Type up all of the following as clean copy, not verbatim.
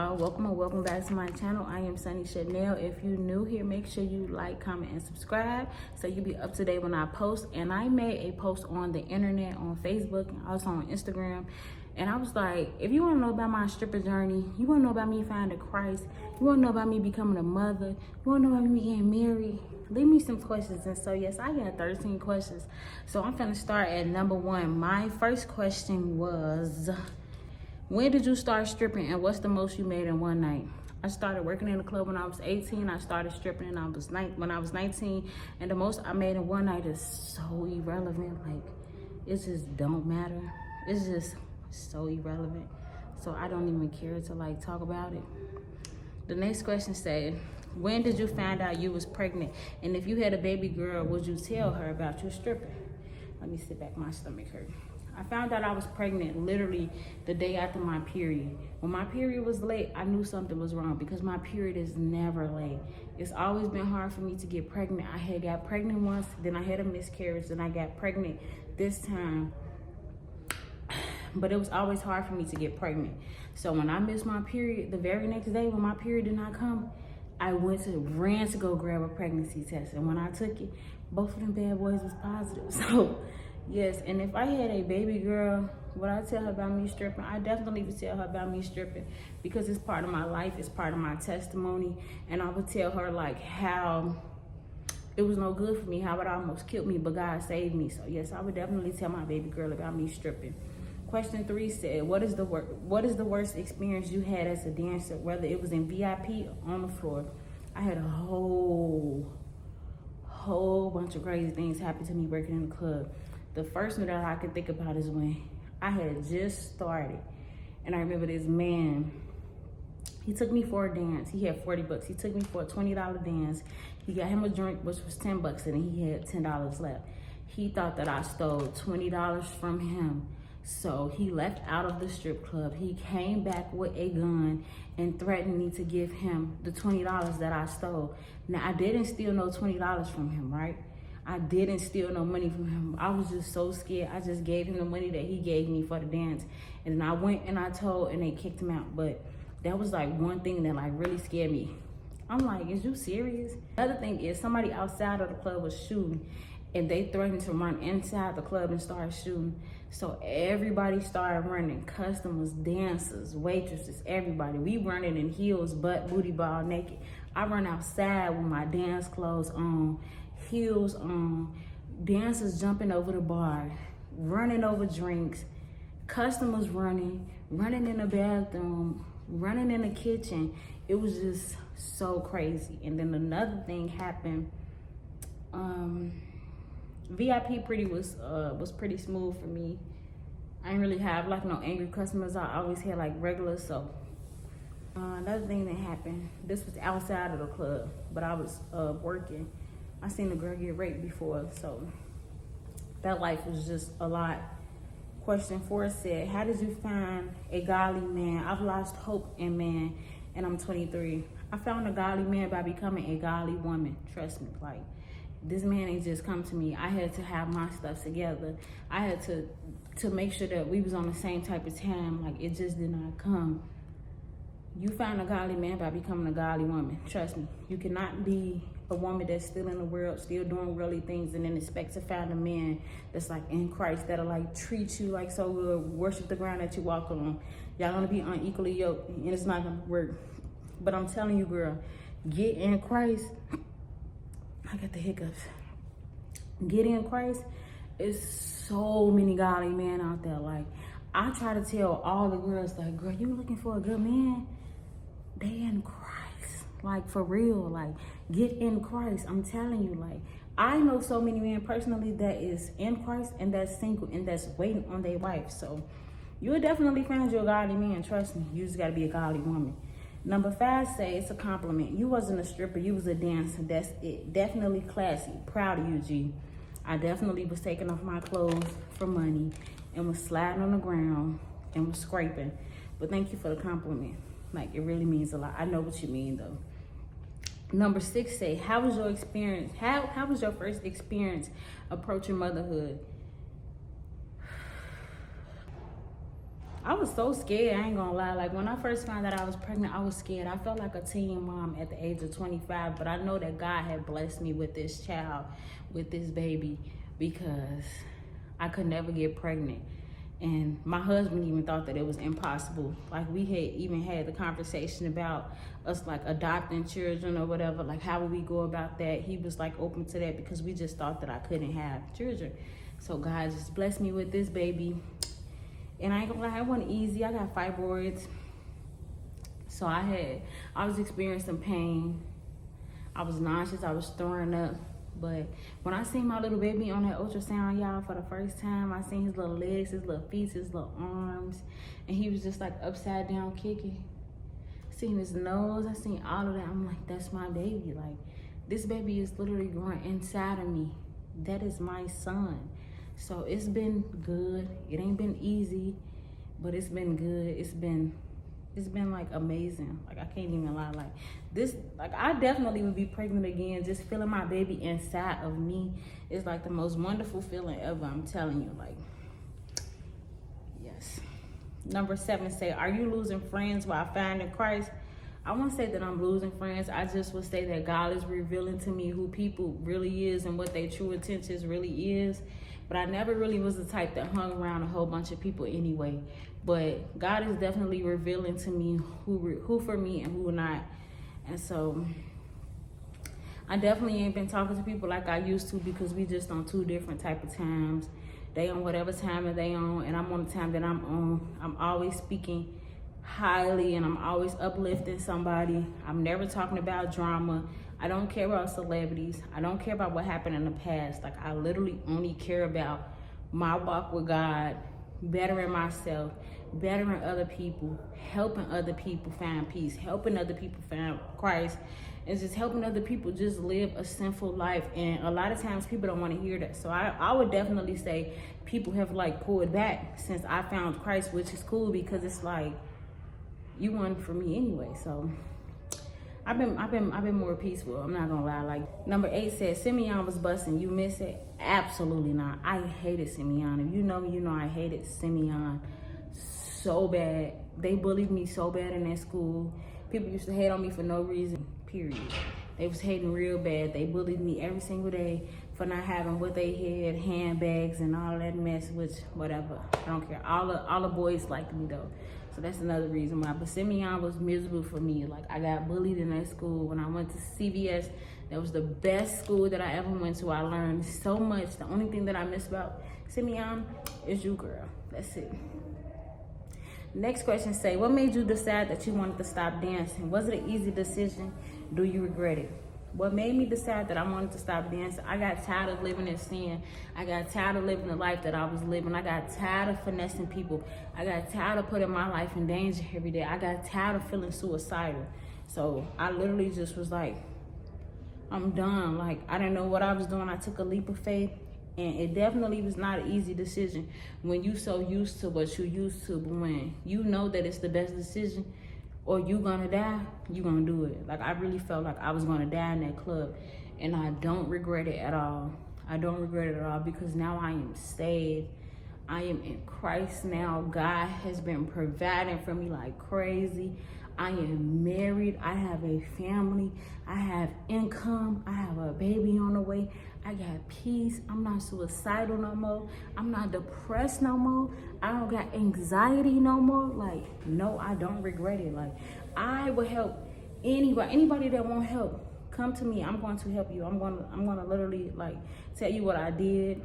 y'all, welcome back to my channel. I am Sunny Chanel. If you're new here, make sure you like, comment, and subscribe so you'll be up to date when I post. And I made a post on the internet, on Facebook, and also on Instagram, and I was like, if you want to know about my stripper journey, you want to know about me finding Christ, you want to know about me becoming a mother, you want to know about me getting married, leave me some questions. And so yes, I got 13 questions, so I'm gonna start at number 1. My first question was, when did you start stripping, and what's the most you made in one night? I started working in the club when I was 18. I started stripping when I was 19, and the most I made in one night is so irrelevant. Like, it just don't matter. It's just so irrelevant. So I don't even care to like talk about it. The next question said, when did you find out you was pregnant? And if you had a baby girl, would you tell her about your stripping? Let me sit back, my stomach hurt. I found out I was pregnant literally the day after my period. When my period was late, I knew something was wrong because my period is never late. It's always been hard for me to get pregnant. I had got pregnant once, then I had a miscarriage, then I got pregnant this time. But it was always hard for me to get pregnant. So when I missed my period, the very next day when my period did not come, I ran to go grab a pregnancy test. And when I took it, both of them bad boys was positive. So yes, and if I had a baby girl, would I tell her about me stripping? I definitely would tell her about me stripping because it's part of my life, it's part of my testimony. And I would tell her like how it was no good for me, how it almost killed me, but God saved me. So yes, I would definitely tell my baby girl about me stripping. Question 3 said, what is the worst experience you had as a dancer, whether it was in VIP or on the floor? I had a whole bunch of crazy things happen to me working in the club. The first one that I can think about is when I had just started, and I remember this man, he took me for a dance. He had 40 bucks. He took me for a $20 dance. He got him a drink, which was 10 bucks, and he had $10 left. He thought that I stole $20 from him. So he left out of the strip club. He came back with a gun and threatened me to give him the $20 that I stole. Now, I didn't steal no $20 from him, right? I didn't steal no money from him. I was just so scared. I just gave him the money that he gave me for the dance. And then I went and I told, and they kicked him out. But that was like one thing that like really scared me. I'm like, is you serious? The other thing is somebody outside of the club was shooting, and they threatened to run inside the club and start shooting. So everybody started running, customers, dancers, waitresses, everybody. We running in heels, butt, booty ball, naked. I run outside with my dance clothes on, heels on, dancers jumping over the bar, running over drinks, customers running in the bathroom, running in the kitchen. It was just so crazy. And then another thing happened. VIP was pretty smooth for me. I didn't really have like no angry customers. I always had like regular. So another thing that happened, this was outside of the club, but I was working. I seen a girl get raped before, so that life was just a lot. Question 4 said, how did you find a godly man? I've lost hope in man, and I'm 23. I found a godly man by becoming a godly woman. Trust me, like, this man ain't just come to me. I had to have my stuff together. I had to make sure that we was on the same type of time. Like, it just did not come. You find a godly man by becoming a godly woman. Trust me. You cannot be a woman that's still in the world, still doing worldly things, and then expect to find a man that's like in Christ, that'll like treat you like so good, worship the ground that you walk on. Y'all gonna be unequally yoked, and it's not gonna work. But I'm telling you, girl, get in Christ. I got the hiccups. Get in Christ. It's so many godly men out there. Like, I try to tell all the girls, like, girl, you looking for a good man? They in Christ. Like, for real. Like, get in Christ. I'm telling you, like, I know so many men personally that is in Christ and that's single and that's waiting on their wife. So you'll definitely find you a godly man. Trust me. You just got to be a godly woman. Number 5 say it's a compliment. You wasn't a stripper, you was a dancer. That's it. Definitely classy. Proud of you, G. I definitely was taking off my clothes for money and was sliding on the ground and was scraping. But thank you for the compliment. Like, it really means a lot. I know what you mean though. Number 6 say, how was your experience? How was your first experience approaching motherhood? I was so scared, I ain't gonna lie. Like, when I first found out I was pregnant, I was scared. I felt like a teen mom at the age of 25, but I know that God had blessed me with this child, with this baby, because I could never get pregnant. And my husband even thought that it was impossible. Like, we had even had the conversation about us like adopting children or whatever. Like, how would we go about that? He was like open to that because we just thought that I couldn't have children. So God just blessed me with this baby. And I ain't gonna lie, it wasn't easy. I got fibroids. So I was experiencing pain. I was nauseous, I was throwing up. But when I seen my little baby on that ultrasound, y'all, for the first time, I seen his little legs, his little feet, his little arms, and he was just like upside down kicking. Seen his nose, I seen all of that. I'm like, that's my baby. Like, this baby is literally growing inside of me. That is my son. So it's been good. It ain't been easy, but it's been good. It's been like amazing. Like, I can't even lie. Like, this, like, I definitely would be pregnant again. Just feeling my baby inside of me is like the most wonderful feeling ever. I'm telling you, like, yes. Number 7 say, are you losing friends while finding Christ? I won't say that I'm losing friends. I just would say that God is revealing to me who people really is and what their true intentions really is. But I never really was the type that hung around a whole bunch of people anyway. But God is definitely revealing to me who for me and who not. And so I definitely ain't been talking to people like I used to, because we just on 2 different type of times. They on whatever time that they on, and I'm on the time that I'm on. I'm always speaking highly, and I'm always uplifting somebody. I'm never talking about drama. I don't care about celebrities. I don't care about what happened in the past. Like, I literally only care about my walk with God, bettering myself, bettering other people, helping other people find peace, helping other people find Christ, and just helping other people just live a sinful life. And a lot of times people don't want to hear that. So I would definitely say people have like pulled back since I found Christ, which is cool, because it's like, you won for me anyway. So I've been more peaceful. I'm not gonna lie. Like, number 8 said, Simeon was busting. You miss it? Absolutely not. I hated Simeon. If you know me, you know I hated Simeon so bad. They bullied me so bad in that school. People used to hate on me for no reason, period. They was hating real bad. They bullied me every single day for not having what they had, handbags and all that mess, which, whatever. I don't care. All the boys liked me though. So that's another reason why. But Simeon was miserable for me. Like, I got bullied in that school. When I went to CVS, that was the best school that I ever went to. I learned so much. The only thing that I miss about Simeon is you, girl. That's it. Next question say, what made you decide that you wanted to stop dancing? Was it an easy decision? Do you regret it? What made me decide that I wanted to stop dancing? I got tired of living in sin. I got tired of living the life that I was living. I got tired of finessing people. I got tired of putting my life in danger every day. I got tired of feeling suicidal. So I literally just was like, I'm done. Like, I didn't know what I was doing. I took a leap of faith. And it definitely was not an easy decision when you so used to what you used to. But when you know that it's the best decision, or you gonna die, you gonna do it. Like, I really felt like I was gonna die in that club, and I don't regret it at all. I don't regret it at all, because now I am saved. I am in Christ now. God has been providing for me like crazy. I am married. I have a family. I have income. I have a baby on the way. I got peace. I'm not suicidal no more. I'm not depressed no more. I don't got anxiety no more. Like, no, I don't regret it. Like, I will help anybody that won't help. Come to me. I'm going to help you. I'm gonna literally like tell you what I did.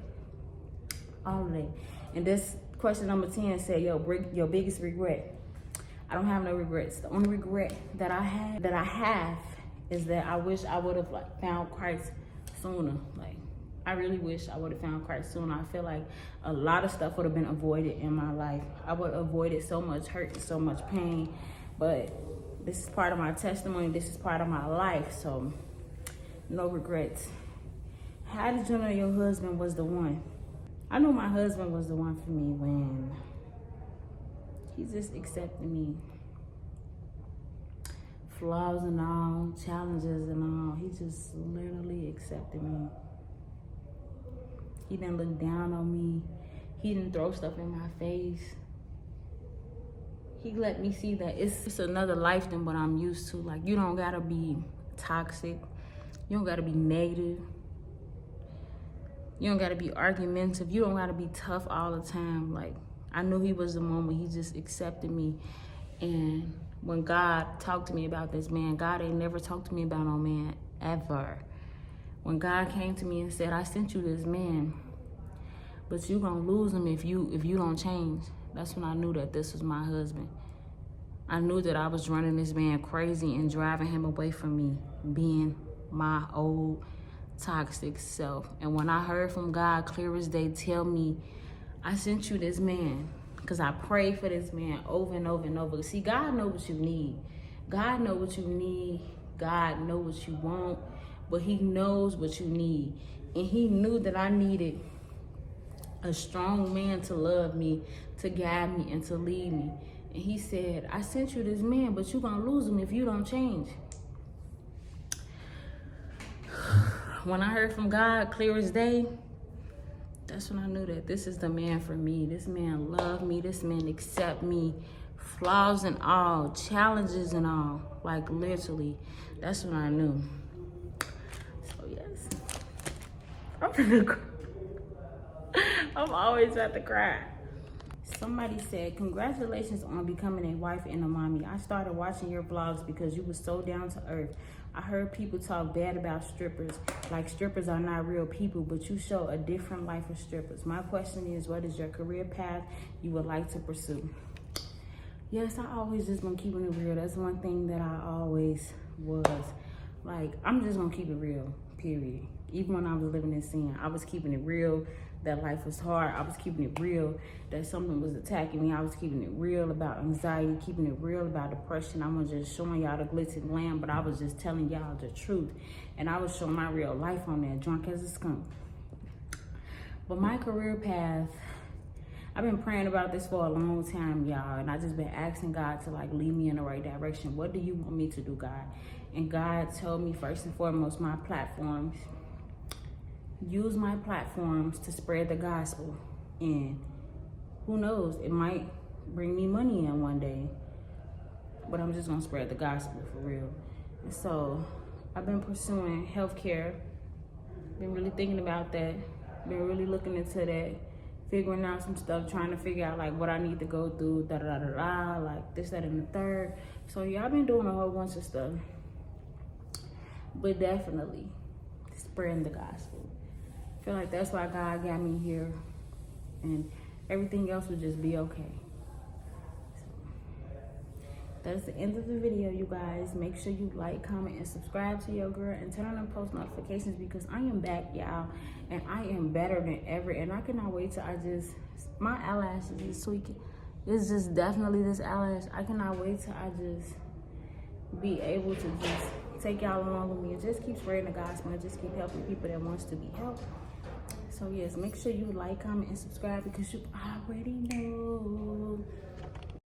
All of that. And this question number 10 said, your biggest regret. I don't have no regrets. The only regret that I have is that I wish I would have like found Christ sooner. Like, I really wish I would have found Christ sooner. I feel like a lot of stuff would have been avoided in my life. I would have avoided so much hurt and so much pain. But this is part of my testimony. This is part of my life. So no regrets. How did you know your husband was the one? I knew my husband was the one for me when he just accepted me. Flaws and all, challenges and all. He just literally accepted me. He didn't look down on me. He didn't throw stuff in my face. He let me see that it's another life than what I'm used to. Like, you don't gotta be toxic. You don't gotta be negative. You don't gotta be argumentative. You don't gotta be tough all the time. Like, I knew he was the one when he just accepted me. And when God talked to me about this man, God ain't never talked to me about no man, ever. When God came to me and said, I sent you this man, but you gonna lose him if you don't change. That's when I knew that this was my husband. I knew that I was running this man crazy and driving him away from me, being my old toxic self. And when I heard from God clear as day tell me, I sent you this man, because I prayed for this man over and over and over. See, God knows what you need. God knows what you need. God knows what you want, but he knows what you need. And he knew that I needed a strong man to love me, to guide me, and to lead me. And he said, I sent you this man, but you're going to lose him if you don't change. When I heard from God clear as day, that's when I knew that this is the man for me. This man loved me. This man accept me, flaws and all, challenges and all. Like, literally, that's when I knew. So, yes. I'm always about to cry. Somebody said, congratulations on becoming a wife and a mommy. I started watching your vlogs because you were so down to earth. I heard people talk bad about strippers, like strippers are not real people, but you show a different life of strippers. My question is, what is your career path you would like to pursue? Yes, I always just been keeping it real. That's one thing that I always was. Like, I'm just gonna keep it real, period. Even when I was living in sin, I was keeping it real that life was hard. I was keeping it real that something was attacking me. I was keeping it real about anxiety, keeping it real about depression. I wasn't just showing y'all the glitz and glam, but I was just telling y'all the truth. And I was showing my real life on there, drunk as a skunk. But my career path, I've been praying about this for a long time, y'all. And I just been asking God to, like, lead me in the right direction. What do you want me to do, God? And God told me, first and foremost, my platforms. Use my platforms to spread the gospel. And who knows, it might bring me money in one day. But I'm just gonna spread the gospel for real. And so I've been pursuing healthcare. Been really thinking about that. Been really looking into that. Figuring out some stuff, trying to figure out like what I need to go through, like this, that, and the third. So yeah, I've been doing a whole bunch of stuff. But definitely spreading the gospel. I feel like that's why God got me here, and everything else would just be okay. So, that's the end of the video, you guys. Make sure you like, comment, and subscribe to your girl, and turn on the post notifications because I am back, y'all, and I am better than ever. And I cannot wait till my eyelashes is tweaking. It's just definitely this eyelash. I cannot wait till I just be able to just take y'all along with me and just keep spreading the gospel and just keep helping people that wants to be helped. So yes, make sure you like, comment, and subscribe because you already know.